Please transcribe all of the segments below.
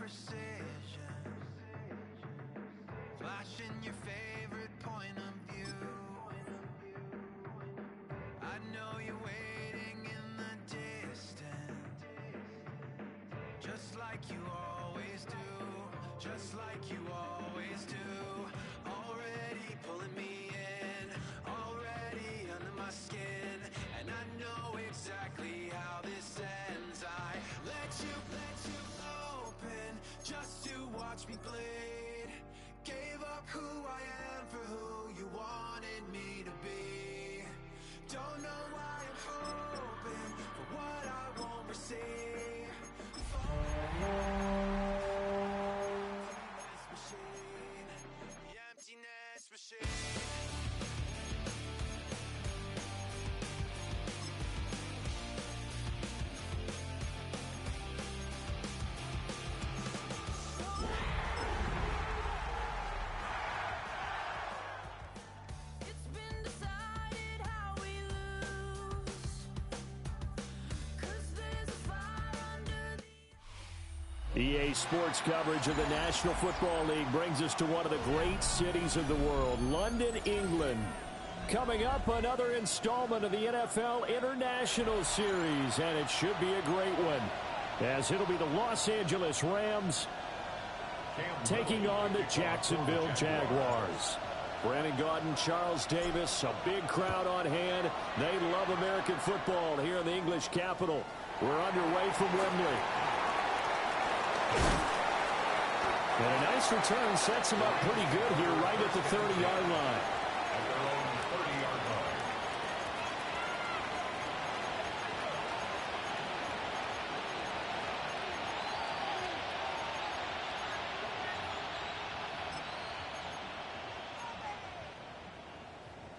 precision, flashing your favorite point of view. I know you're waiting in the distance, just like you always do, just like you always do. Already pulling me in, already under my skin, and I know exactly how this ends. I let you open just to watch me bleed. Gave up who I am for who you wanted me to be. Don't know why I'm hoping for what I won't receive. Emptiness machine, the emptiness machine. EA Sports coverage of the National Football League brings us to one of the great cities of the world, London, England. Coming up, another installment of the NFL International Series, and it should be a great one, as it'll be the Los Angeles Rams taking on the Jacksonville Jaguars. Brandon Gaudin, Charles Davis, a big crowd on hand. They love American football here in the English capital. We're underway from Wembley. And a nice return sets him up pretty good here right at the 30-yard line. At their own 30-yard line.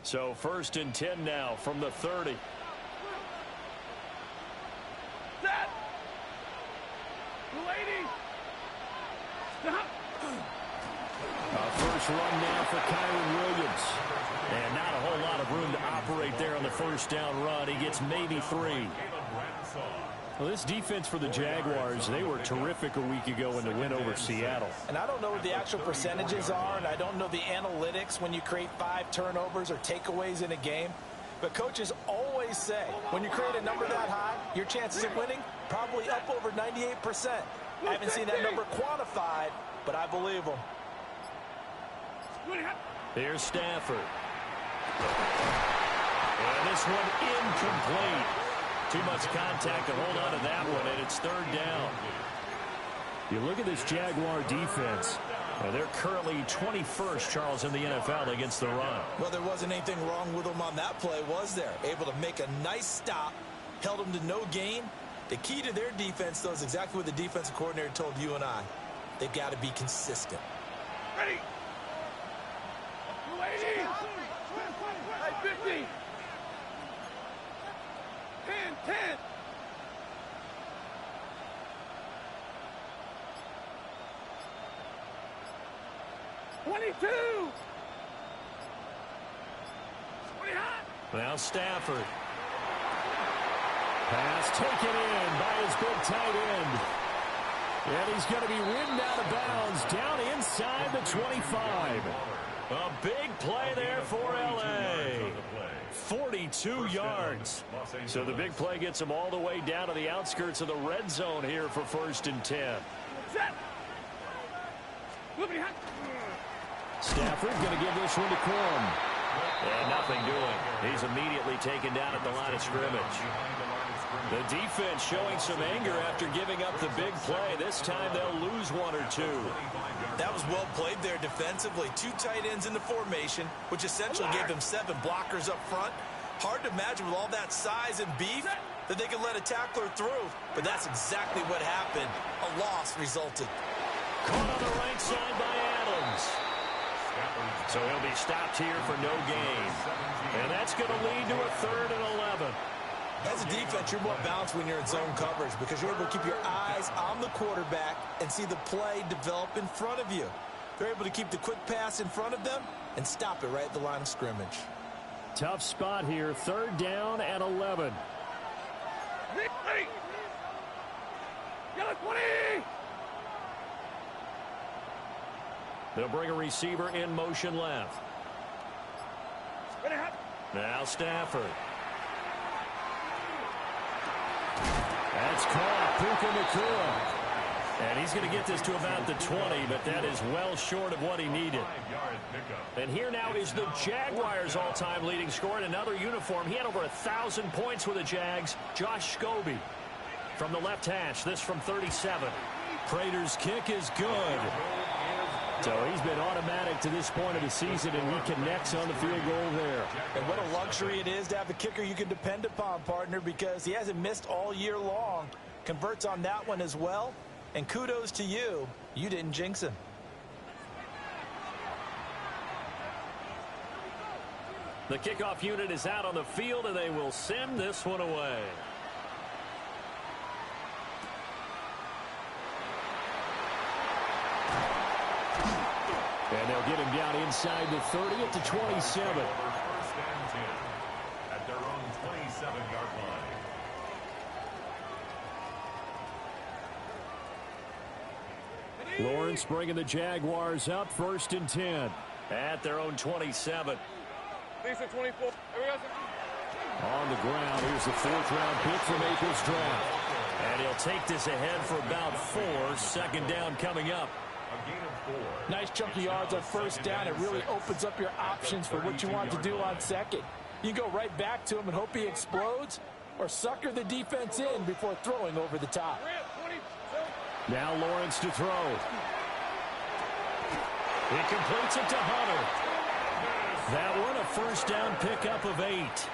So 1st and 10 now from the 30. Set! Lady! Stop! First run now for Kyron Williams. And not a whole lot of room to operate there on the first down run. He gets maybe 3. Well, this defense for the Jaguars, they were terrific a week ago in the win over Seattle. And I don't know what the actual percentages are, and I don't know the analytics when you create 5 turnovers or takeaways in a game. But coaches always say, when you create a number that high, your chances of winning probably up over 98%. I haven't seen that number quantified, but I believe them. Here's Stafford. And this one incomplete. Too much contact to hold on to that one, and it's 3rd down. You look at this Jaguar defense. They're currently 21st, Charles, in the NFL against the run. Well, there wasn't anything wrong with them on that play, was there? Able to make a nice stop, held them to no gain. The key to their defense, though, is exactly what the defensive coordinator told you and I. They've got to be consistent. Ready! Lady! 50! 10! 22! Now Stafford. Pass taken in by his big tight end. And he's going to be ridden out of bounds down inside the 25. A big play there for L.A. 42 yards. So the big play gets him all the way down to the outskirts of the red zone here for 1st and 10. Stafford going to give this one to Corum. And nothing doing. He's immediately taken down at the line of scrimmage. The defense showing some anger after giving up the big play. This time they'll lose 1 or 2. That was well played there defensively. 2 tight ends in the formation, which essentially gave them 7 blockers up front. Hard to imagine with all that size and beef that they could let a tackler through. But that's exactly what happened. A loss resulted. Caught on the right side by Adams. So he'll be stopped here for no gain. And that's going to lead to a 3rd and 11. As a defense, you're more balanced when you're in zone coverage because you're able to keep your eyes on the quarterback and see the play develop in front of you. They're able to keep the quick pass in front of them and stop it right at the line of scrimmage. Tough spot here, 3rd down and 11. Yellow 20! They'll bring a receiver in motion left. Now Stafford. That's caught. Puka Nacua. And he's going to get this to about the 20, but that is well short of what he needed. And here now is the Jaguars' all-time leading scorer in another uniform. He had over 1,000 points with the Jags. Josh Scobie from the left hash. This from 37. Prater's kick is good. So he's been automatic to this point of the season, and he connects on the field goal there. And what a luxury it is to have a kicker you can depend upon, partner, because he hasn't missed all year long. Converts on that one as well. And kudos to you. You didn't jinx him. The kickoff unit is out on the field, and they will send this one away. And they'll get him down inside the 30 at the 27. First and 10 at their own 27-yard line. Lawrence bringing the Jaguars up, 1st and 10 at their own 27. On the ground, here's the 4th-round pick from April's draft. And he'll take this ahead for about 4. 2nd down coming up. A gain of 4. Nice chunk of yards on 1st down. It really opens up your options for what you want to do on 2nd. You go right back to him and hope he explodes, or sucker the defense in before throwing over the top. Now Lawrence to throw. He completes it to Hunter. That one, a 1st down pickup of 8.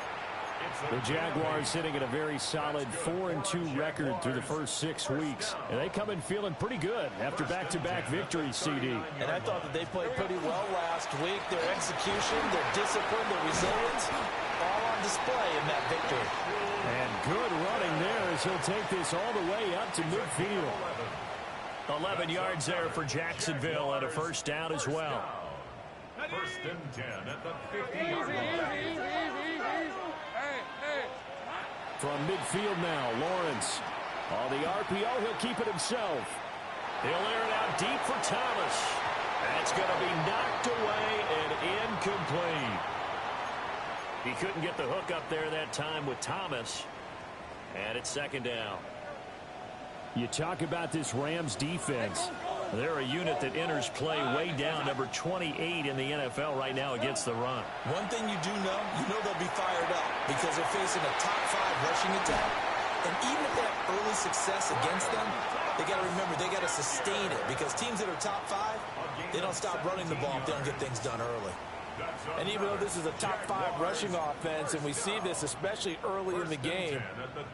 The Jaguars sitting at a very solid 4-2 record through the first 6 weeks. And they come in feeling pretty good after back-to-back victories, CD. And I thought that they played pretty well last week. Their execution, their discipline, their resilience, all on display in that victory. And good running there as he'll take this all the way up to midfield. 11 yards there for Jacksonville and a 1st down as well. 1st and 10 at the 50-yard line. From midfield now, Lawrence. On the RPO, he'll keep it himself. He'll air it out deep for Thomas. That's going to be knocked away and incomplete. He couldn't get the hook up there that time with Thomas. And it's 2nd down. You talk about this Rams defense. They're a unit that enters play way down, number 28 in the NFL right now against the run. One thing you do know, they'll be fired up because they're facing a top 5 rushing attack. And even if they have early success against them, they got to remember they got to sustain it because teams that are top 5, they don't stop running the ball if they don't get things done early. And even though this is a top 5 rushing offense, and we see this especially early in the game,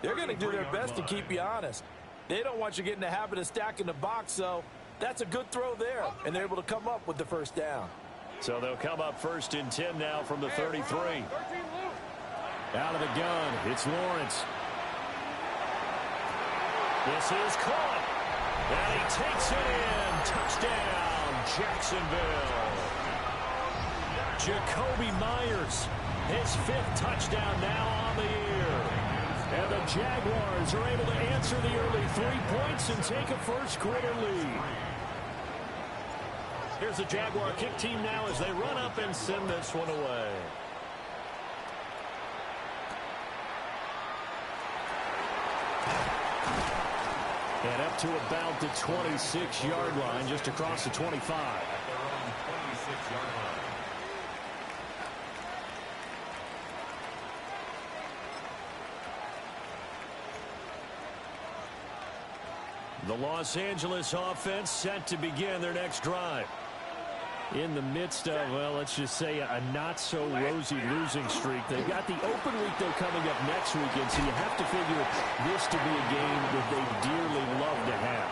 they're going to do their best to keep you honest. They don't want you getting the habit of stacking the box, so that's a good throw there, and they're able to come up with the 1st down. So they'll come up 1st and 10 now from the 33. Out of the gun, it's Lawrence. This is caught, and he takes it in. Touchdown, Jacksonville. Jacoby Myers, his 5th touchdown now on the year. And the Jaguars are able to answer the early 3 points and take a 1st quarter lead. Here's the Jaguar kick team now as they run up and send this one away. And up to about the 26-yard line, just across the 25. At their own 26-yard line. The Los Angeles offense set to begin their next drive. In the midst of, well, let's just say a not-so-rosy losing streak. They've got the open week, though, coming up next weekend, so you have to figure this to be a game that they dearly love to have.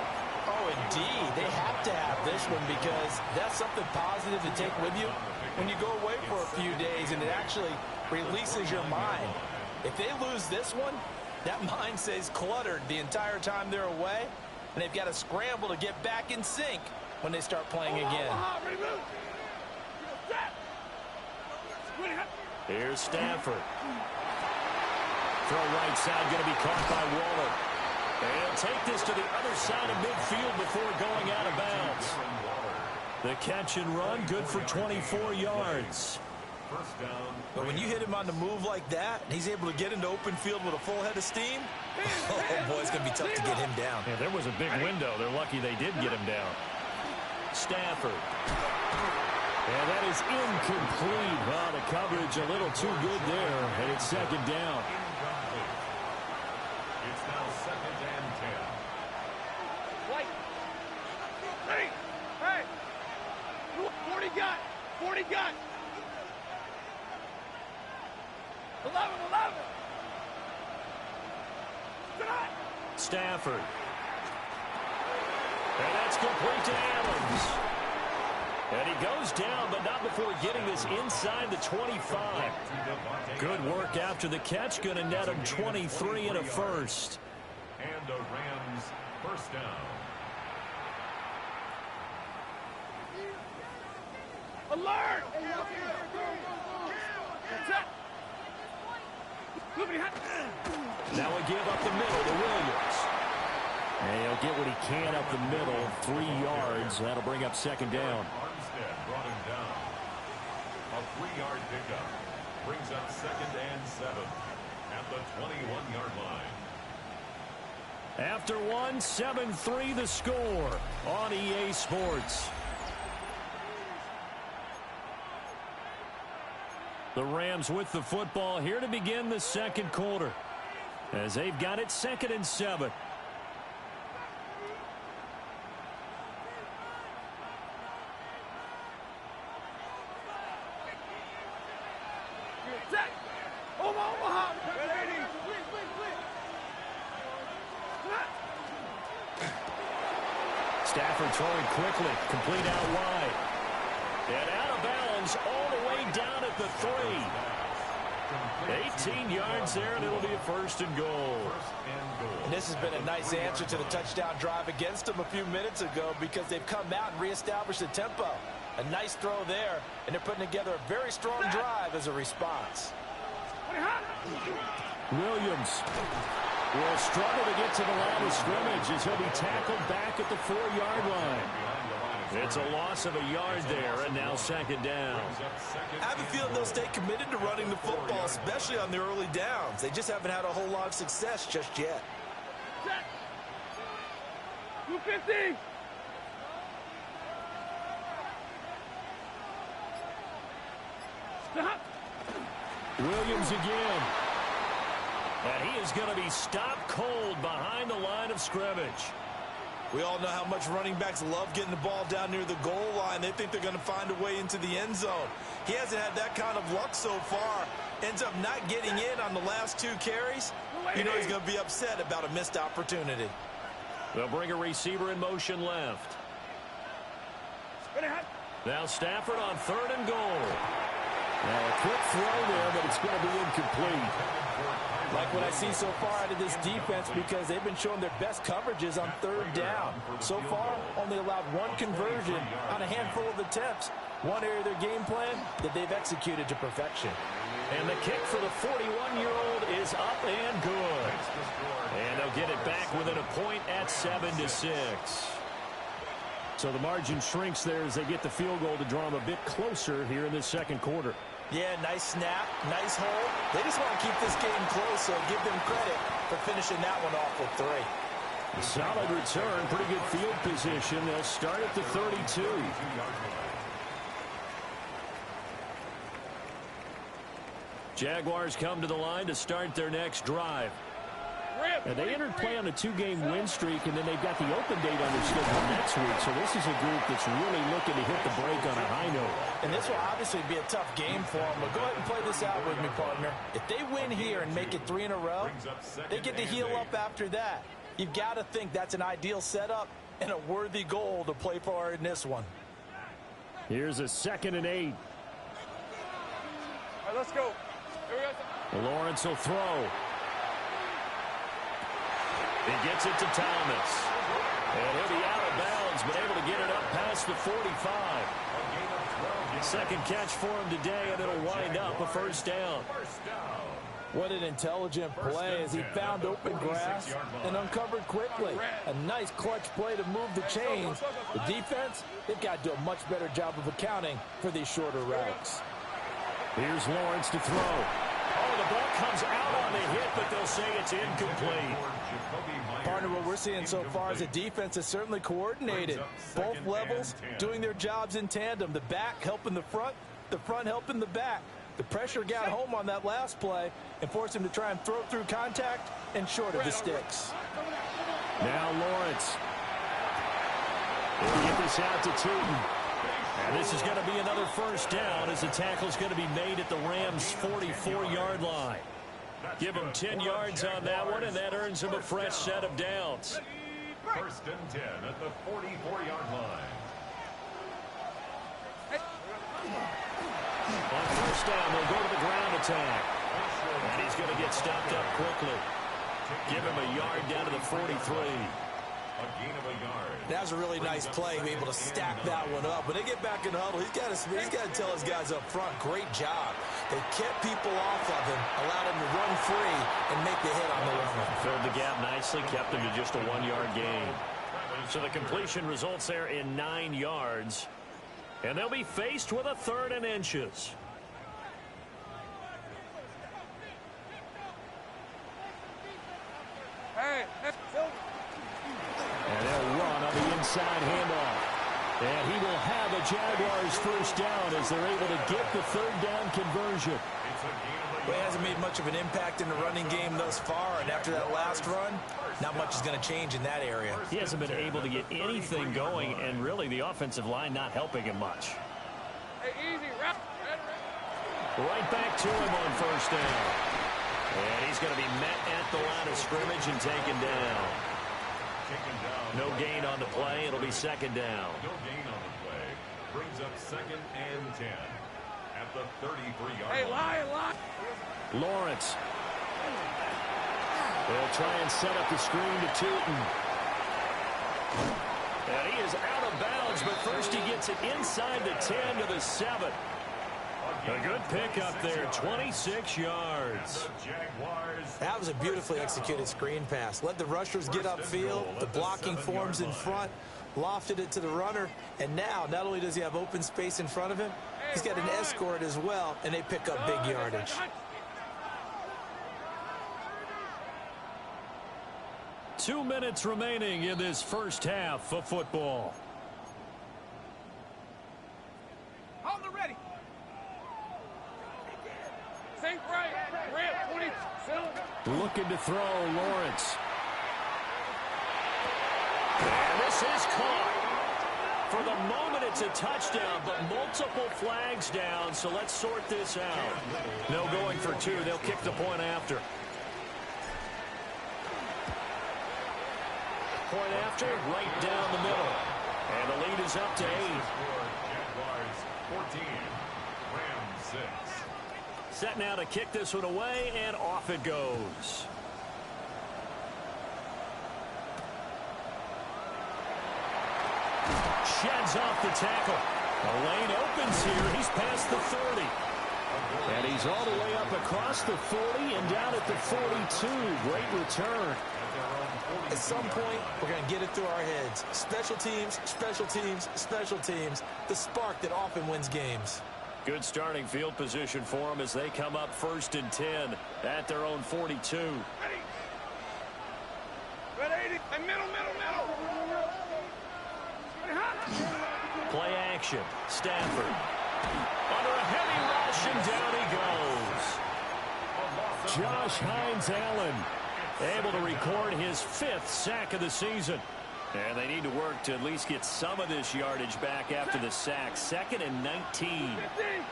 Oh, indeed. They have to have this one because that's something positive to take with you when you go away for a few days, and it actually releases your mind. If they lose this one, that mind stays cluttered the entire time they're away, and they've got to scramble to get back in sync when they start playing again. Here's Stafford. Throw right side, going to be caught by Waller. And he'll take this to the other side of midfield before going out of bounds. The catch and run, good for 24 yards. First down. But when you hit him on the move like that, and he's able to get into open field with a full head of steam, oh, boy, it's going to be tough to get him down. Yeah, there was a big window. They're lucky they did get him down. Stafford. And that is incomplete. Well, the coverage a little too good there, and it's second down. Incomplete. It's now second and 10. White. Ready. Hey. 40 gun. 40 gun. 11. Tonight. Stafford. And that's complete to Adams. And he goes down, but not before getting this inside the 25. Good work after the catch. Going to net him 23 and a first. And a Rams first down. Alert. That's it. Now we give up the middle to Williams. And he'll get what he can up the middle. 3 yards. That'll bring up second down. Armstead brought him down. A 3-yard pickup brings up second and 7 at the 21-yard line. After one, 7-3 the score on EA Sports. The Rams with the football here to begin the second quarter, as they've got it 2nd and 7. Set. Omaha. Ready. Stafford throwing quickly, complete out wide. And out of bounds all the way down at the 3. 18 yards there, and it'll be a first and goal. And this has been a nice answer to the touchdown drive against them a few minutes ago, because they've come out and reestablished the tempo. A nice throw there, and they're putting together a very strong drive as a response. Williams will struggle to get to the line of scrimmage as he'll be tackled back at the 4-yard line. It's a loss of a yard there, and now second down. I have a feeling they'll stay committed to running the football, especially on the early downs. They just haven't had a whole lot of success just yet. 250. Stop. Williams again. And he is going to be stopped cold behind the line of scrimmage. We all know how much running backs love getting the ball down near the goal line. They think they're going to find a way into the end zone. He hasn't had that kind of luck so far. Ends up not getting in on the last 2 carries. You know he's going to be upset about a missed opportunity. They'll bring a receiver in motion left. Now Stafford on 3rd and goal. Now a quick throw there, but it's going to be incomplete. Like what I see so far out of this defense, because they've been showing their best coverages on 3rd down. So far, only allowed 1 conversion on a handful of attempts. One area of their game plan that they've executed to perfection. And the kick for the 41-year-old is up and good. And they'll get it back within a point at 7-6. So the margin shrinks there as they get the field goal to draw them a bit closer here in this second quarter. Yeah, nice snap, nice hold. They just want to keep this game close, so give them credit for finishing that one off with 3. Solid return, pretty good field position. They'll start at the 32. Jaguars come to the line to start their next drive. And they entered play on a 2-game win streak, and then they've got the open date on their schedule next week. So this is a group that's really looking to hit the break on a high note. And this will obviously be a tough game for them, but go ahead and play this out with me, partner. If they win here and make it 3 in a row, they get to heal up after that. You've got to think that's an ideal setup and a worthy goal to play for in this one. Here's a 2nd and 8. All right, let's go. Here we go. Lawrence will throw. He gets it to Thomas. And he'll be out of bounds, but able to get it up past the 45. Second catch for him today, and it'll wind up a first down. What an intelligent play as he found open grass and uncovered quickly. A nice clutch play to move the chains. The defense, they've got to do a much better job of accounting for these shorter routes. Here's Lawrence to throw. Oh, the ball comes out on the hit, but they'll say it's incomplete. Partner, what we're seeing so far is the defense is certainly coordinated. Both levels doing their jobs in tandem. The back helping the front helping the back. The pressure got home on that last play and forced him to try and throw through contact and short of the sticks. Now Lawrence. They'll get this out to Tootin. And this is going to be another first down as the tackle's going to be made at the Rams' 44-yard line. Give him 10 yards on that one, and that earns him a fresh set of downs. First and 10 at the 44-yard line. On first down, they'll go to the ground attack. And he's going to get stopped up quickly. Give him a yard down to the 43. A gain of a yard. That was a really nice play, be able to stack that one up. When they get back in the huddle, he's got to tell his guys up front, great job. They kept people off of him, allowed him to run free and make the hit on the runner. Filled the gap nicely, kept him to just a 1-yard gain. So the completion results there in 9 yards. And they'll be faced with a 3rd and inches. And they'll run on the inside handoff. And he will have a Jaguars first down as they're able to get the 3rd down conversion. Well, he hasn't made much of an impact in the running game thus far, and after that last run, not much is going to change in that area. He hasn't been able to get anything going, and really the offensive line not helping him much. Right back to him on first down. And he's going to be met at the line of scrimmage and taken down. No gain on the play. It'll be 2nd down. No gain on the play. Brings up 2nd and 10 at the 33-yard line. Lawrence. They'll try and set up the screen to Tootin. And he is out of bounds, but first he gets it inside the 10 to the 7. A good pickup there, 26 yards. That was a beautifully executed screen pass. Let the rushers get upfield, the blocking forms in front, lofted it to the runner, and now not only does he have open space in front of him, he's got an escort as well, and they pick up big yardage. Two minutes remaining in this first half of football. Hold it ready. Safe right. Ramp 20. Looking to throw, Lawrence. And this is caught. For the moment, it's a touchdown, but multiple flags down, so let's sort this out. No going for 2. They'll kick the point after. Point after, right down the middle. And the lead is up to 8. Jaguars 14, Rams 6. Set now to kick this one away, and off it goes. Sheds off the tackle. The lane opens here. He's past the 30. And he's all the way up across the 40 and down at the 42. Great return. At some point, we're going to get it through our heads. Special teams, special teams, special teams. The spark that often wins games. Good starting field position for them as they come up 1st and 10 at their own 42. Ready. Middle. Play action. Stafford. Under a heavy rush, and down he goes. Josh Hines-Allen able to record his 5th sack of the season. And they need to work to at least get some of this yardage back after the sack. 2nd and 19. Red.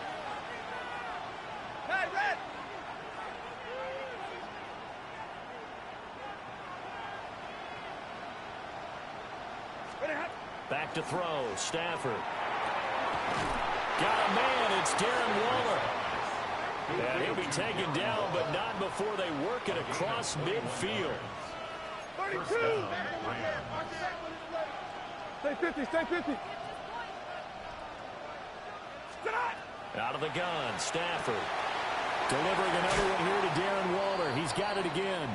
Back to throw. Stafford. Got a man. It's Darren Waller. And he'll be taken down, but not before they work it across midfield. 32. Stay 50. Out of the gun, Stafford. Delivering another one here to Darren Waller. He's got it again.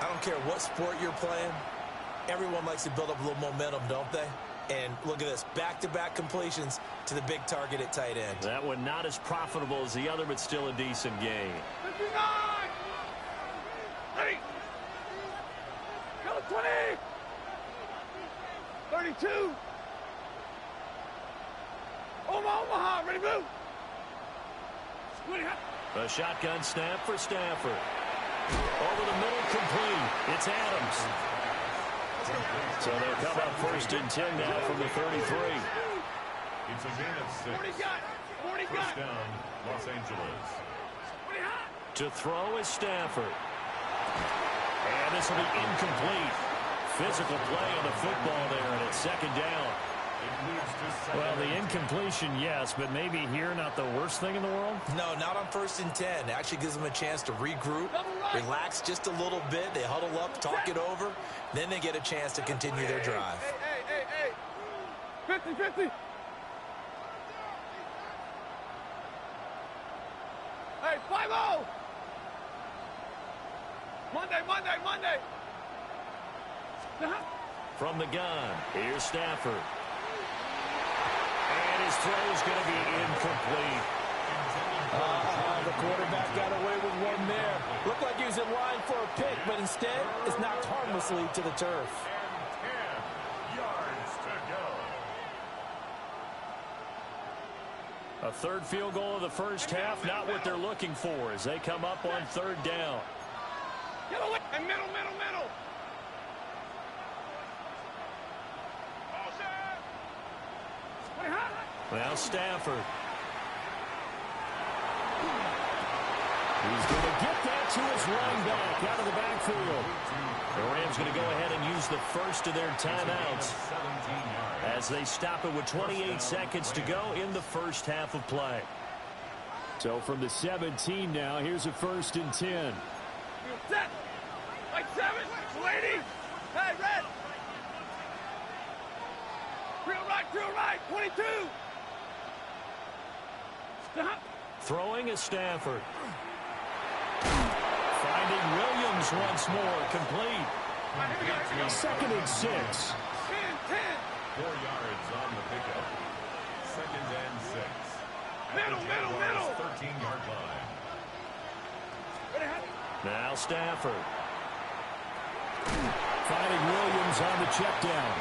I don't care what sport you're playing. Everyone likes to build up a little momentum, don't they? And look at this, back-to-back completions to the big target at tight end. That one not as profitable as the other, but still a decent gain. 59! Ready! Go 20! 32! Omaha, ready, move! 20. A shotgun snap for Stafford. Over the middle, complete. It's Adams. So they'll come up 1st and 10 now from the 33. It's a gain of 6. 40 got! 40 got! First down, Los Angeles. 20 hot! To throw is Stafford. And this will be incomplete. Physical play on the football there, and it's 2nd down. It moves to second. Well, the incompletion, yes, but maybe here not the worst thing in the world? No, not on 1st and 10. It actually gives them a chance to regroup, relax just a little bit. They huddle up, talk it over. Then they get a chance to continue their drive. Hey. 50. Hey, 5-0. Monday. From the gun, here's Stafford. And his throw is going to be incomplete. The quarterback got away with one there. Looked like he was in line for a pick, but instead it's knocked harmlessly to the turf. And 10 yards to go. A 3rd field goal of the first half, not what they're looking for as they come up on 3rd down. Get away! And middle. Now Stafford. He's going to get that to his running back out of the backfield. The Rams going to go ahead and use the first of their timeouts as they stop it with 28 seconds to go in the first half of play. So from the 17 now, here's a 1st and 10. Set! Like 7! 280! Hey, red! Drill right! 22! Stop! Throwing is Stafford. Finding Williams once more, complete. 2nd and 6. 10. 4 yards on the pickup. 2nd and 6. Middle. 13-yard line. Now Stafford. Finding Williams on the check down.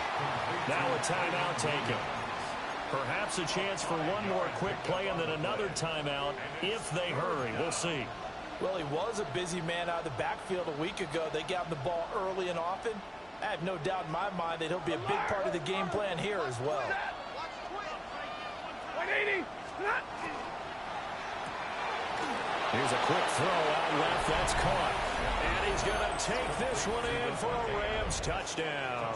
Now a timeout taken. Perhaps a chance for one more quick play and then another timeout if they hurry. We'll see. Well, he was a busy man out of the backfield a week ago. They got him the ball early and often. I have no doubt in my mind that he'll be a big part of the game plan here as well. 180! Here's a quick throw out left. That's caught. And he's going to take this one in for a Rams touchdown.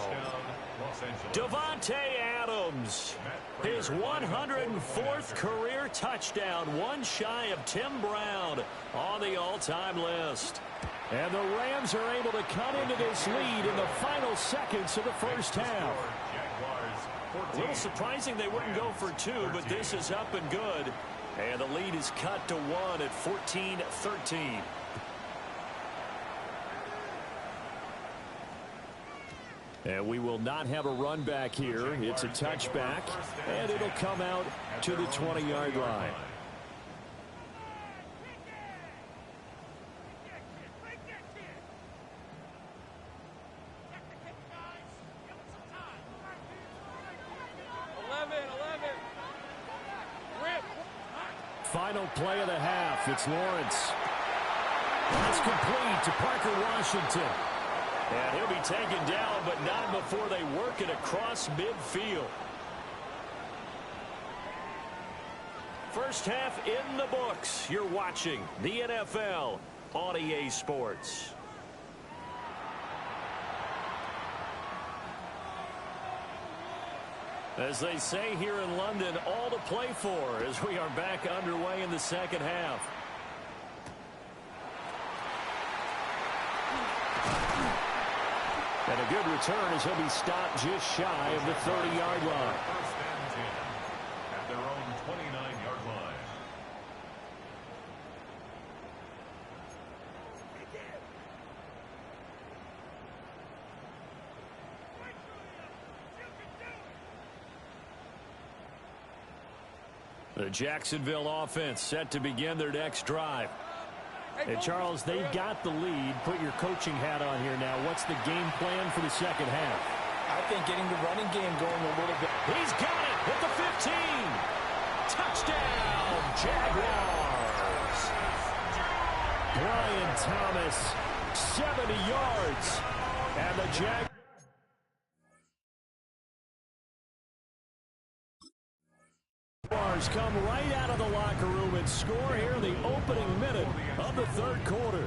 Davante Adams, his 104th career touchdown, one shy of Tim Brown on the all-time list. And the Rams are able to cut into this lead in the final seconds of the first half. A little surprising they wouldn't go for 2, but this is up and good. And the lead is cut to 1 at 14-13. And we will not have a run back here. It's a touchback, and it'll come out to the 20-yard line. Final play of the half. It's Lawrence. That's complete to Parker Washington. And he'll be taken down, but not before they work it across midfield. First half in the books. You're watching the NFL on EA Sports. As they say here in London, all to play for as we are back underway in the second half. And a good return as he'll be stopped just shy of the 30-yard line. First and 10 at their own 29-yard line. The Jacksonville offense set to begin their next drive. Hey, Charles, they've got the lead. Put your coaching hat on here now. What's the game plan for the second half? I think getting the running game going a little bit. He's got it at the 15. Touchdown, Jaguars. Brian Thomas, 70 yards. And the Jaguars come right out of the locker room and score here in the opening minute of the third quarter.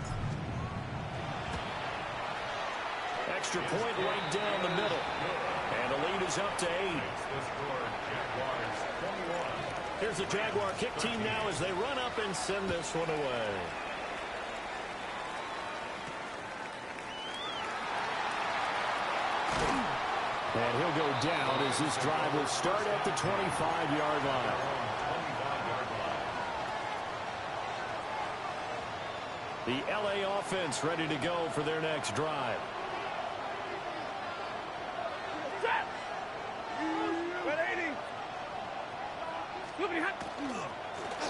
Extra point right down the middle. And the lead is up to 8. Here's the Jaguar kick team now as they run up and send this one away. And he'll go down as this drive will start at the 25-yard line. The LA offense ready to go for their next drive. Set! 180!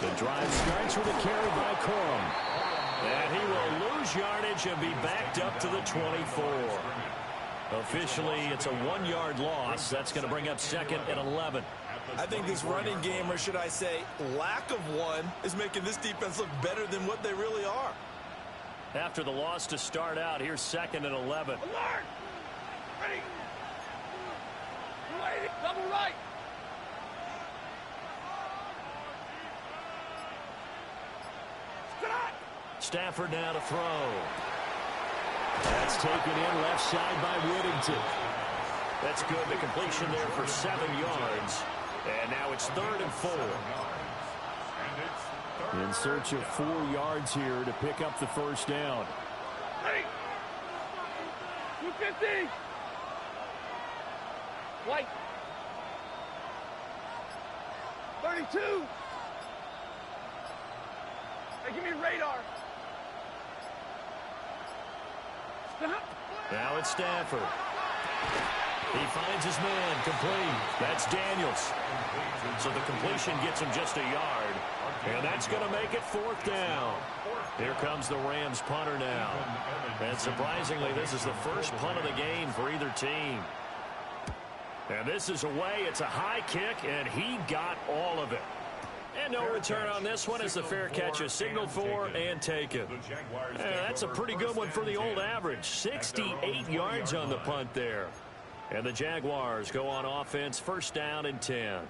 The drive starts with a carry by Corum. And he will lose yardage and be backed up to the 24. Officially, it's a 1-yard loss. That's going to bring up second and 11. I think this running game, or should I say lack of one, is making this defense look better than what they really are. After the loss to start out, here's second and 11. Alert! Ready! 280! Double right! Stafford now to throw. That's taken in left side by Whittington. That's good. The completion there for 7 yards. And now it's 3rd and 4. In search of 4 yards here to pick up the first down. Ready! 250! White! 32! Hey, give me radar! Stop! Now it's Stafford. He finds his man, complete. That's Daniels. So the completion gets him just a yard. And that's going to make it 4th down. Here comes the Rams punter now. And surprisingly, this is the first punt of the game for either team. And this is away. It's a high kick, and he got all of it. And no return on this one as the fair catch is signaled for and taken. That's a pretty good one for the old average. 68 yards on the punt there. And the Jaguars go on offense, 1st down and 10.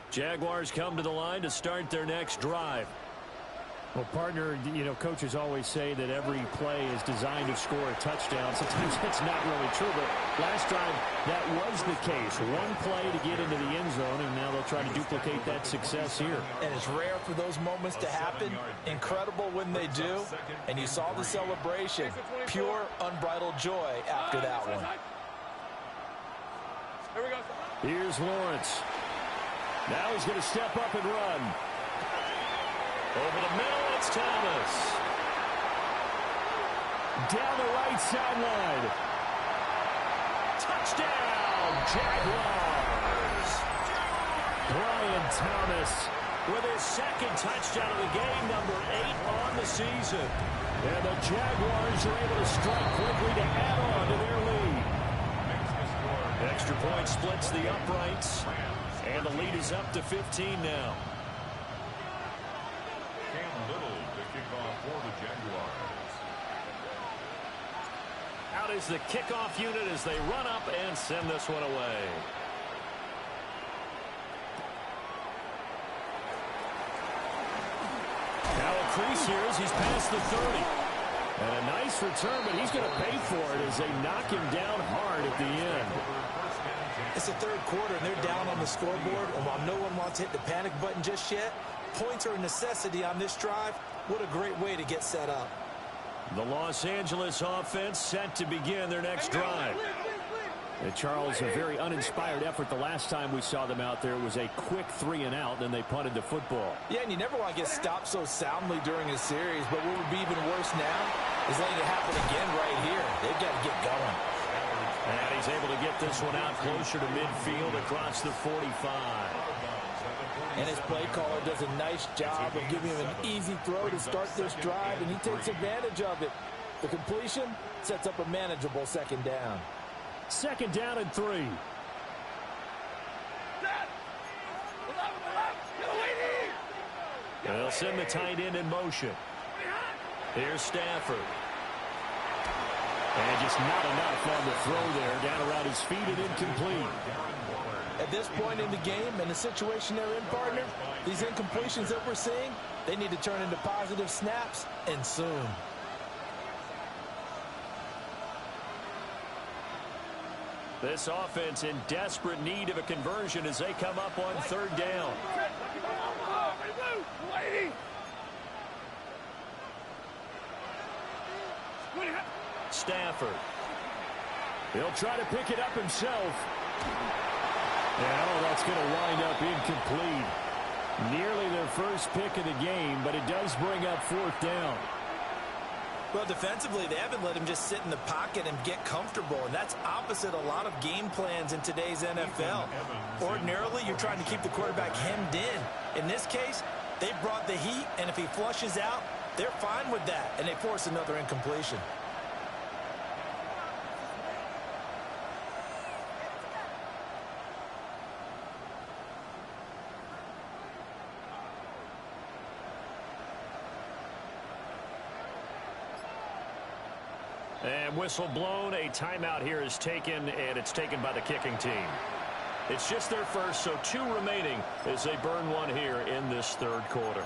Jaguars come to the line to start their next drive. Well, partner, you know, coaches always say that every play is designed to score a touchdown. Sometimes that's not really true, but last drive that was the case. One play to get into the end zone, and now they'll try to duplicate that success here. And it's rare for those moments to happen. Incredible when they do. And you saw the celebration. Pure, unbridled joy after that one. Here we go. Here's Lawrence. Now he's going to step up and run. Over the middle, it's Thomas. Down the right sideline. Touchdown, Jaguars. Brian Thomas with his 2nd touchdown of the game, number 8 on the season. And the Jaguars are able to strike quickly to add on to their lead. Extra point splits the uprights. And the lead is up to 15 now. Out is the kickoff unit as they run up and send this one away. Now a crease here as he's past the 30. And a nice return, but he's going to pay for it as they knock him down hard at the end. It's the 3rd quarter, and they're down on the scoreboard. And while no one wants to hit the panic button just yet, points are a necessity on this drive. What a great way to get set up. The Los Angeles offense set to begin their next drive. And Charles, a very uninspired effort the last time we saw them out there. It was a quick 3 and out, then they punted the football. Yeah, and you never want to get stopped so soundly during a series, but what would be even worse now He's letting it happen again right here. They've got to get going. And he's able to get this one out closer to midfield across the 45. And his play caller does a nice job of giving him an easy throw to start this drive, and he takes advantage of it. The completion sets up a manageable second down. Second down and 3. They'll send the tight end in motion. Here's Stafford. And just not enough on the throw there. Down around his feet and incomplete. At this point in the game and the situation they're in, partner, these incompletions that we're seeing, they need to turn into positive snaps, and soon. This offense in desperate need of a conversion as they come up on third down. Stafford. He'll try to pick it up himself. And that's going to wind up incomplete. Nearly their first pick of the game, but it does bring up fourth down. Well, defensively, they haven't let him just sit in the pocket and get comfortable, and that's opposite a lot of game plans in today's NFL. Ordinarily, you're trying to keep the quarterback hemmed in. In this case, they brought the heat, and if he flushes out, they're fine with that, and they force another incompletion. And whistle blown. A timeout here is taken, and it's taken by the kicking team. It's just their first, so 2 remaining as they burn one here in this third quarter.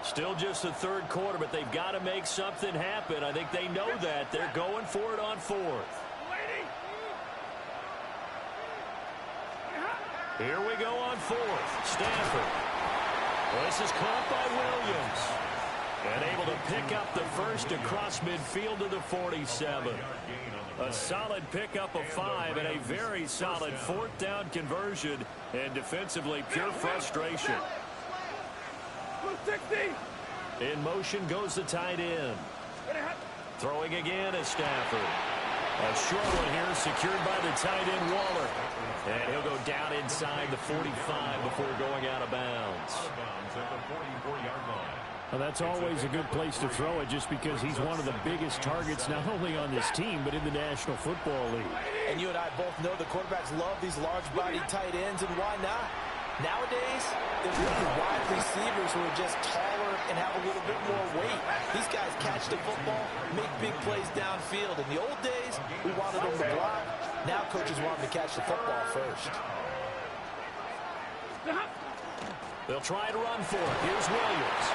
Still just the third quarter, but they've got to make something happen. I think they know that. They're going for it on fourth. Here we go on fourth. Stafford. This is caught by Williams. And able to pick up the first across midfield to the 47. A solid pickup of 5 and a very solid fourth down conversion. And defensively, pure frustration. In motion goes the tight end. Throwing again is Stafford. A short one here secured by the tight end Waller. And he'll go down inside the 45 before going out of bounds. Well, that's always a good place to throw it just because he's one of the biggest targets not only on this team but in the National Football League. And you and I both know the quarterbacks love these large-bodied tight ends, and why not? Nowadays, there's really wide receivers who are just taller and have a little bit more weight. These guys catch the football, make big plays downfield. In the old days, we wanted them to block. Now coaches want them to catch the football first. They'll try to run for it. Here's Williams.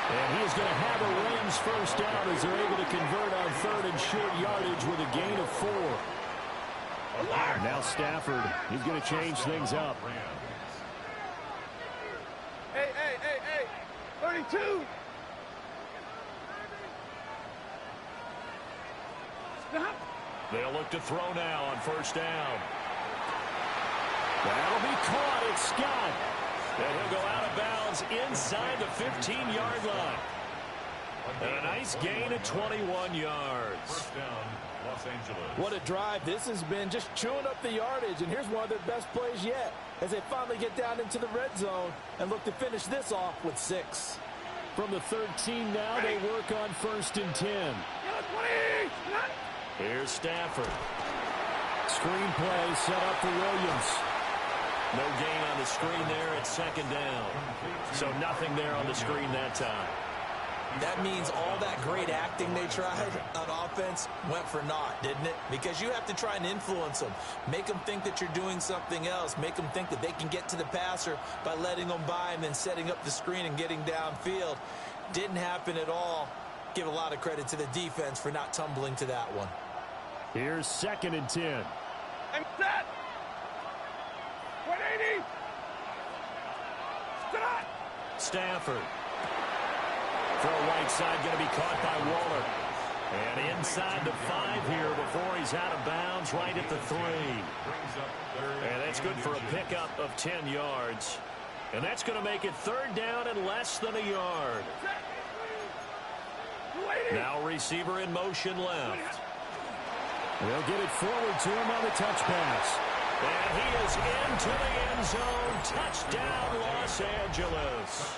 And he is going to have a Rams first down as they're able to convert on third and short yardage with a gain of 4. Now Stafford, he's going to change things up. Hey, 32. Stop. They'll look to throw now on first down. That'll be caught. It's Scott. And he'll go out of bounds inside the 15-yard line. And a nice gain of 21 yards. First down, Los Angeles. What a drive this has been, just chewing up the yardage. And here's one of their best plays yet as they finally get down into the red zone and look to finish this off with 6. From the 13 now, they work on first and 10. Here's Stafford. Screen play set up for Williams. No gain on the screen there at second down. So nothing there on the screen that time. That means all that great acting they tried on offense went for naught, didn't it? Because you have to try and influence them. Make them think that you're doing something else. Make them think that they can get to the passer by letting them by and then setting up the screen and getting downfield. Didn't happen at all. Give a lot of credit to the defense for not tumbling to that one. Here's second and 10. I'm set. 180. Stop. Stafford. Throw right side, going to be caught by Waller. And inside the 5 here before he's out of bounds, right at the 3. And that's good for a pickup of 10 yards. And that's going to make it 3rd down and less than a yard. Now receiver in motion left. They'll get it forward to him on the touch pass. And he is into the end zone. Touchdown, Los Angeles.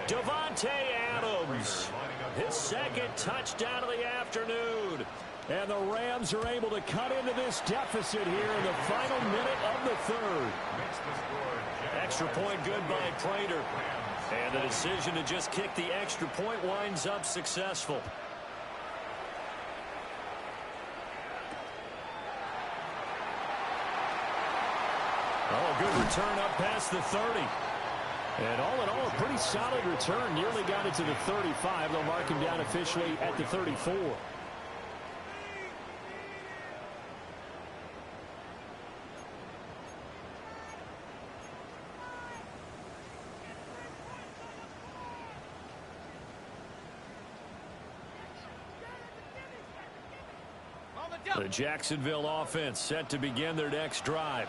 Davante Adams, his 2nd touchdown of the afternoon. And the Rams are able to cut into this deficit here in the final minute of the 3rd. Extra point good by Prater. And the decision to just kick the extra point winds up successful. Oh, good return up past the 30. And all in all, a pretty solid return. Nearly got it to the 35. They'll mark him down officially at the 34. The Jacksonville offense set to begin their next drive.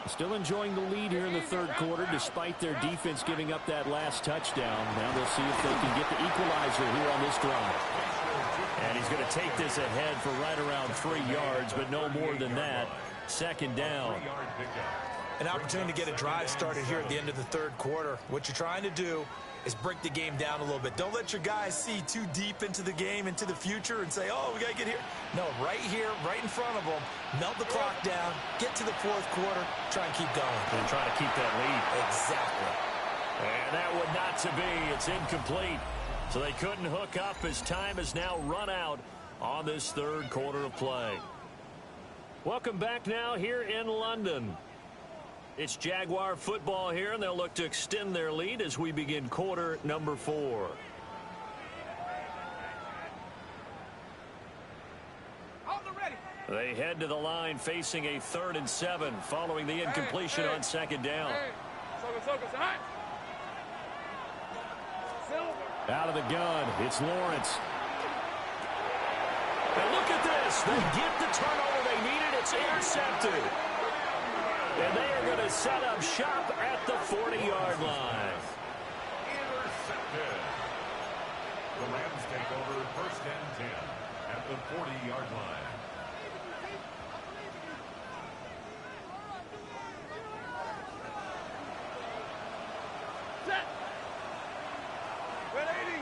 Still enjoying the lead here in the 3rd quarter, despite their defense giving up that last touchdown. Now they'll see if they can get the equalizer here on this drive. And he's going to take this ahead for right around 3 yards, but no more than that. 2nd down. An opportunity to get a drive started here at the end of the 3rd quarter. What you're trying to do is break the game down a little bit. Don't let your guys see too deep into the game, into the future, and say, oh, we got to get here. No, right here, right in front of them, melt the clock down, get to the 4th quarter, try and keep going. And try to keep that lead. Exactly. And that would not to be. It's incomplete. So they couldn't hook up as time has now run out on this 3rd quarter of play. Welcome back now here in London. It's Jaguar football here, and they'll look to extend their lead as we begin quarter number 4. They head to the line facing a 3rd and 7 following the incompletion on 2nd down. Out of the gun, it's Lawrence. And look at this. They get the turnover they needed. It's intercepted. And they are going to set up shop at the 40-yard line. Intercepted. The Rams take over 1st and 10 at the 40-yard line. Set. 180.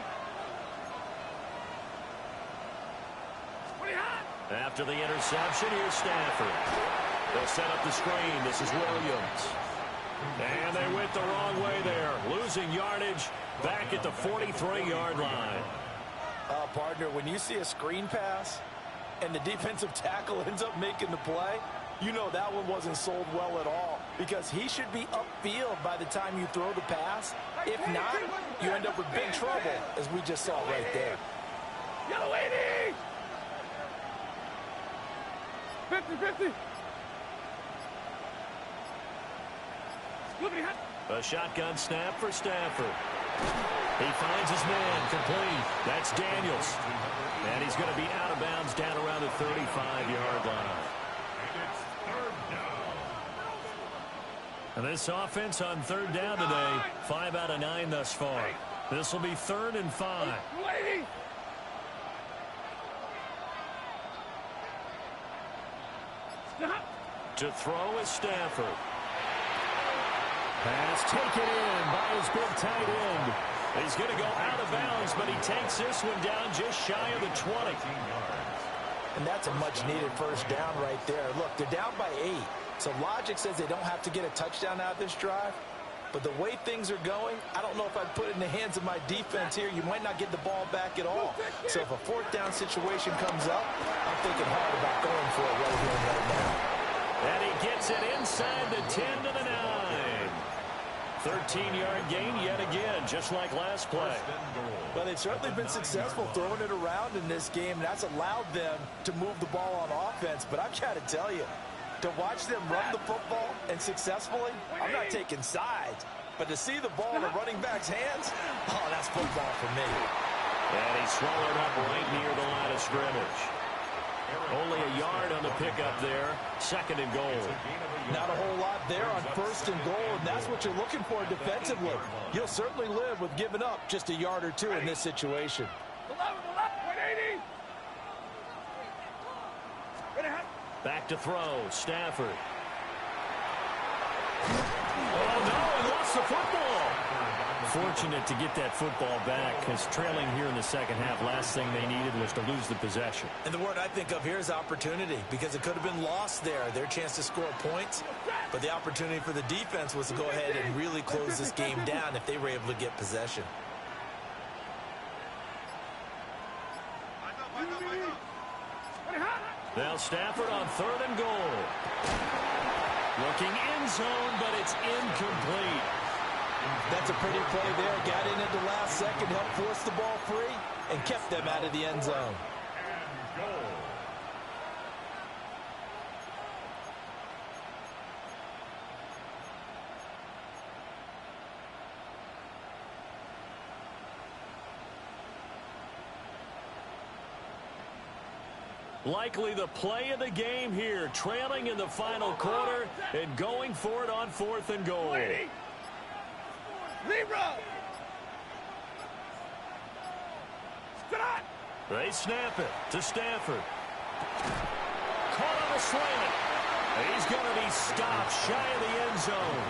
20 hot. After the interception, here's Stafford. They'll set up the screen. This is Williams. And they went the wrong way there. Losing yardage back at the 43-yard line. Partner, when you see a screen pass and the defensive tackle ends up making the play, you know that one wasn't sold well at all, because he should be upfield by the time you throw the pass. If not, you end up with big trouble, as we just saw right there. Yellow 80. 50-50. A shotgun snap for Stafford. He finds his man complete. That's Daniels. And he's going to be out of bounds down around the 35-yard line. And this offense on 3rd down today, 5 out of 9 thus far. This will be 3rd and 5. To throw is Stafford. Pass taken in by his big tight end. He's going to go out of bounds, but he takes this one down just shy of the 20. And that's a much-needed 1st down right there. Look, they're down by 8. So logic says they don't have to get a touchdown out of this drive. But the way things are going, I don't know if I'd put it in the hands of my defense here. You might not get the ball back at all. So if a 4th down situation comes up, I'm thinking hard about going for it right here and right now. And he gets it inside the 10 to the 9. 13-yard gain yet again, just like last play. But they've certainly been successful throwing it around in this game. That's allowed them to move the ball on offense. But I've got to tell you, to watch them run the football and successfully, I'm not taking sides. But to see the ball in the running back's hands, oh, that's football for me. And he's swallowed up right near the line of scrimmage. Only a yard on the pickup there. 2nd and goal. Not a whole lot there on 1st and goal, and that's what you're looking for defensively. You'll certainly live with giving up just a yard or two in this situation. 180. Back to throw. Stafford. Oh, no, he lost the football. Fortunate to get that football back, because trailing here in the second half, last thing they needed was to lose the possession. And the word I think of here is opportunity, because it could have been lost there, their chance to score points. But the opportunity for the defense was to go ahead and really close this game down if they were able to get possession. Now Stafford on 3rd and goal. Looking end zone, but it's incomplete. That's a pretty play there. Got in at the last second, helped force the ball free, and kept them out of the end zone. Likely the play of the game here, trailing in the final quarter and going for it on 4th and goal. They snap it to Stafford. Caught on a slant. He's going to be stopped shy of the end zone.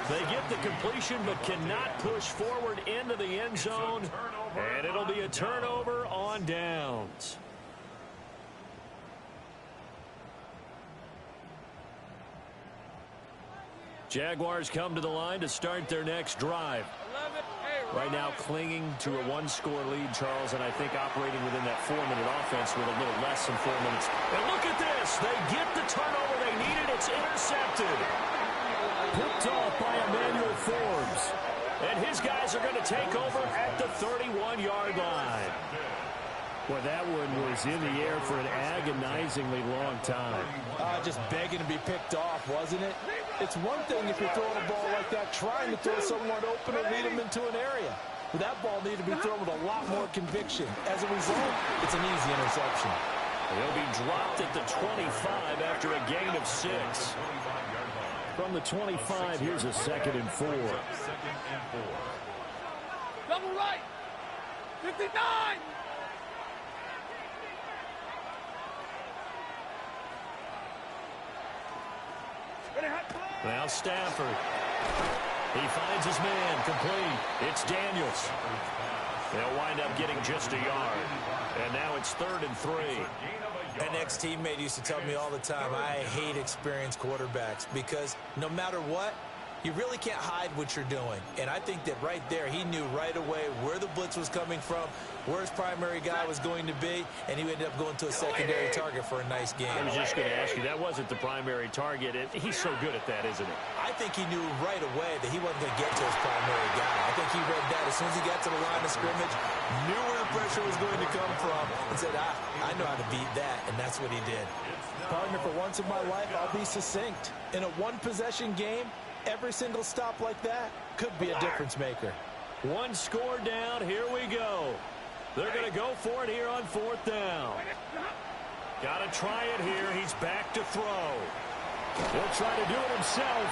They get the completion but cannot push forward into the end zone, and it'll be a turnover on downs. Jaguars come to the line to start their next drive. Right now clinging to a 1-score lead, Charles, and I think operating within that 4-minute offense with a little less than 4 minutes. And look at this. They get the turnover they needed. It's intercepted. Picked off by Emmanuel Forbes. And his guys are going to take over at the 31-yard line. Well, that one was in the air for an agonizingly long time. Just begging to be picked off, wasn't it? It's one thing if you're throwing a ball like that, trying to throw someone open or lead them into an area. But that ball needed to be thrown with a lot more conviction. As a result, it's an easy interception. He'll be dropped at the 25 after a gain of 6. From the 25, here's a 2nd and 4. Double right. 59. Now Stafford. He finds his man, complete. It's Daniels. They'll wind up getting just a yard. And now it's 3rd and 3. An ex-teammate used to tell me all the time, I hate experienced quarterbacks because no matter what, you really can't hide what you're doing. And I think that right there, he knew right away where the blitz was coming from, where his primary guy was going to be, and he ended up going to a secondary target for a nice game. I was just going to ask you, that wasn't the primary target. He's so good at that, isn't he? I think he knew right away that he wasn't going to get to his primary guy. I think he read that as soon as he got to the line of scrimmage, knew where the pressure was going to come from, and said, I know how to beat that, and that's what he did. Partner, for once in my life, I'll be succinct. In a one-possession game, every single stop like that could be a difference maker. 1 score down. Here we go. They're going to go for it here on 4th down. Got to try it here. He's back to throw. He'll try to do it himself.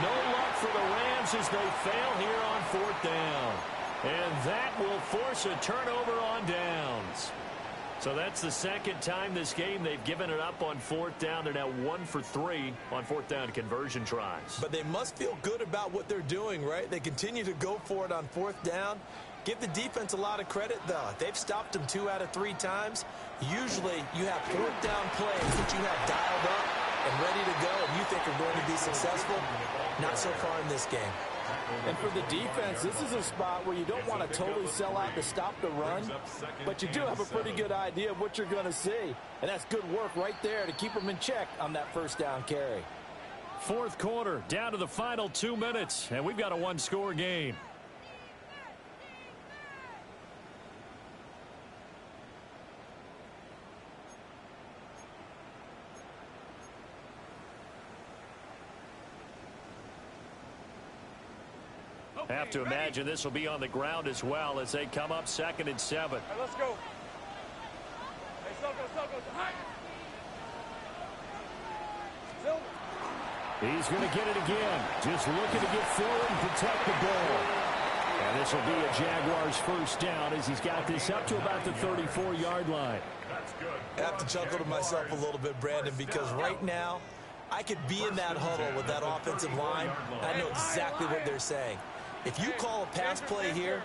No luck for the Rams as they fail here on 4th down. And that will force a turnover on downs. So that's the 2nd time this game they've given it up on 4th down. They're now 1 for 3 on 4th down conversion tries. But they must feel good about what they're doing, right? They continue to go for it on 4th down. Give the defense a lot of credit, though. They've stopped them 2 out of 3 times. Usually you have 4th down plays that you have dialed up and ready to go and you think are going to be successful. Not so far in this game. And for the defense, this is a spot where you don't want to totally sell out to stop the run, but you do have a pretty good idea of what you're going to see. And that's good work right there to keep them in check on that 1st down carry. 4th quarter, down to the final 2 minutes, and we've got a 1-score game. Have to imagine this will be on the ground as well as they come up 2nd and 7. All right, let's go. Hey, He's going to get it again. Just looking to get forward and protect the ball. And this will be a Jaguars first down as he's got this up to about the 34-yard line. I have to chuckle to myself a little bit, Brandon, because right now I could be in that huddle with that offensive line. I know exactly what they're saying. If you call a pass play here,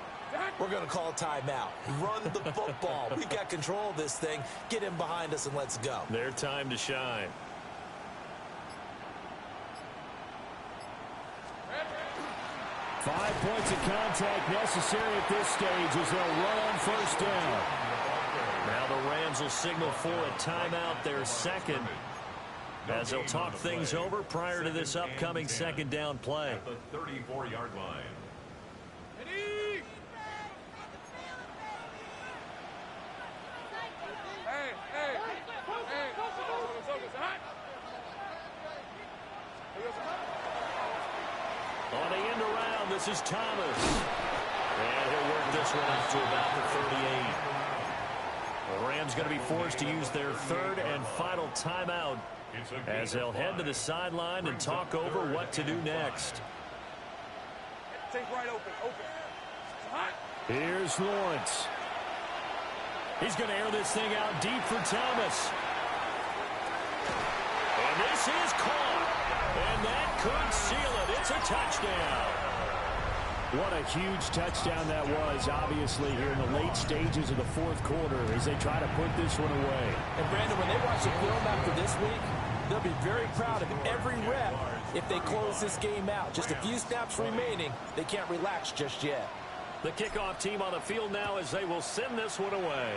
we're going to call a timeout. Run the football. We got control of this thing. Get him behind us and let's go. Their time to shine. Five points of contact necessary at this stage as they'll run on first down. Now the Rams will signal for a timeout, their second, as they'll talk things over prior to this upcoming second down play. At the 34-yard line. On the end around, this is Thomas. And he'll work this one up to about the 38. The Rams going to be forced to use their third and final timeout as they'll head to the sideline and talk over what to do next. Take right open. Here's Lawrence. He's going to air this thing out deep for Thomas. And this is caught. And that could seal it. It's a touchdown. What a huge touchdown that was, obviously, here in the late stages of the fourth quarter as they try to put this one away. And, Brandon, when they watch the film after this week, they'll be very proud of every rep if they close this game out. Just a few snaps remaining. They can't relax just yet. The kickoff team on the field now as they will send this one away.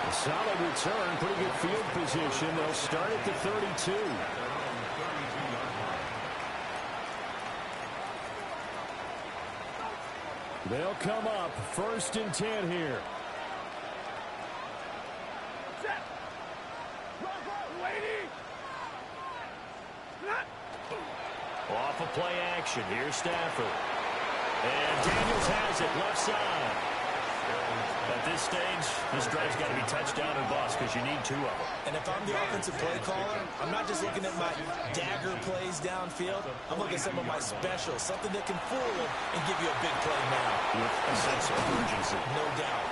A solid return, pretty good field position. They'll start at the 32. They'll come up first and 10 here. Off of play action. Here's Stafford. And Daniels has it left side. At this stage, this drive's got to be touchdown or bust because you need two of them. And if I'm the offensive play caller, I'm not just looking at my dagger plays downfield. I'm looking at some of my specials, something that can fool them and give you a big play now. With a sense of urgency. No doubt.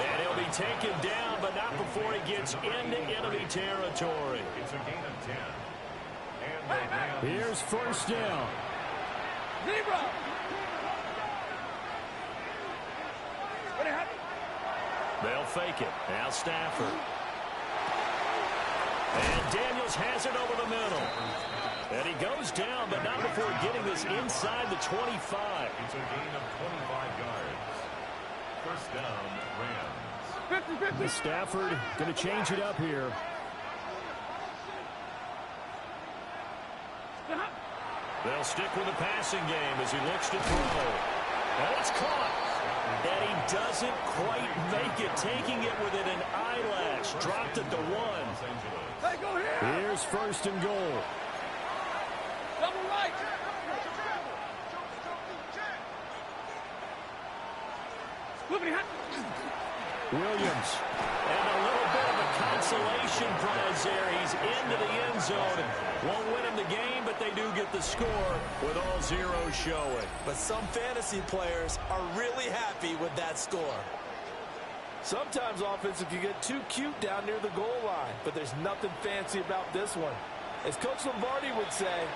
And he'll be taken down, but not before he gets into enemy territory. It's a gain of 10. And the Rams. Here's first down. Zebra. They'll fake it. Now Stafford. And Daniels has it over the middle. And he goes down, but not before getting this inside the 25. It's a gain of 25 yards. First down, Rams. 50-50. Stafford going to change it up here. They'll stick with the passing game as he looks to throw. And it's caught. And he doesn't quite make it, taking it within an eyelash. Dropped at the 1. Hey, go here. Here's first and goal. Double right. Williams. And a little bit of a consolation prize there. He's into the end zone. Won't win him the game, but they do get the score with all zeros showing. But some fantasy players are really happy with that score. Sometimes offense can get too cute down near the goal line, but there's nothing fancy about this one. As Coach Lombardi would say,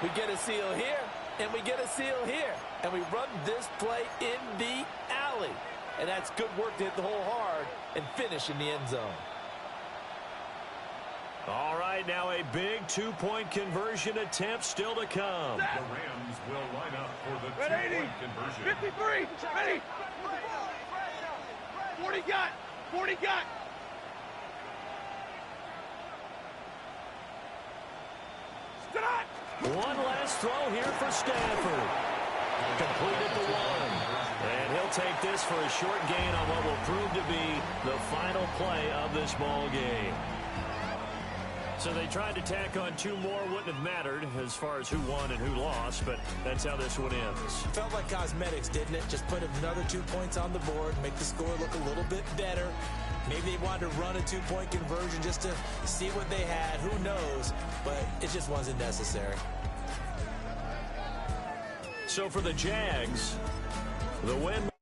we get a seal here, and we get a seal here, and we run this play in the alley. And that's good work to hit the hole hard and finish in the end zone. All right, now a big two-point conversion attempt still to come. The Rams will line up for the two-point conversion. 53. Ready. 40 got. 40 got. Stop. One last throw here for Stafford. Completed the 1. And he'll take this for a short gain on what will prove to be the final play of this ball game. So they tried to tack on 2 more. Wouldn't have mattered as far as who won and who lost, but that's how this one ends. Felt like cosmetics, didn't it? Just put another 2 points on the board, make the score look a little bit better. Maybe they wanted to run a 2-point conversion just to see what they had. Who knows? But it just wasn't necessary. So for the Jags, the win.